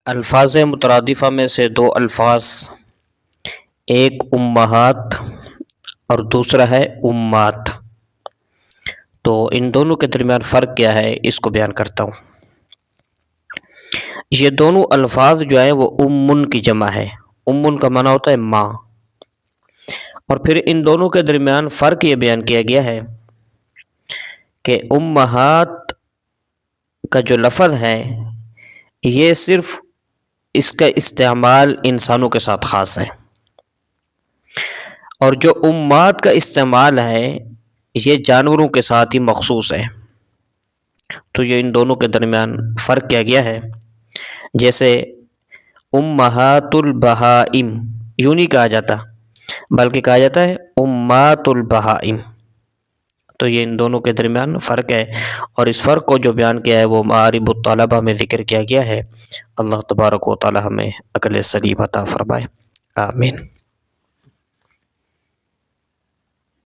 الفاظ مترادفہ میں سے دو الفاظ، ایک امہات اور دوسرا ہے امات، تو ان دونوں کے درمیان فرق کیا ہے اس کو بیان کرتا ہوں۔ یہ دونوں الفاظ جو ہیں وہ امن کی جمع ہے، امن کا معنی ہوتا ہے ماں، اور پھر ان دونوں کے درمیان فرق یہ بیان کیا گیا ہے کہ امہات کا جو لفظ ہے یہ صرف اس کا استعمال انسانوں کے ساتھ خاص ہے، اور جو امات کا استعمال ہے یہ جانوروں کے ساتھ ہی مخصوص ہے۔ تو یہ ان دونوں کے درمیان فرق کیا گیا ہے، جیسے امہات البہائم یوں نہیں کہا جاتا بلکہ کہا جاتا ہے امات البہائم، تو یہ ان دونوں کے درمیان فرق ہے، اور اس فرق کو جو بیان کیا ہے وہ معارب الطلبہ میں ذکر کیا گیا ہے۔ اللہ تبارک و تعالی ہمیں عقل سلیم عطا فرمائے، آمین۔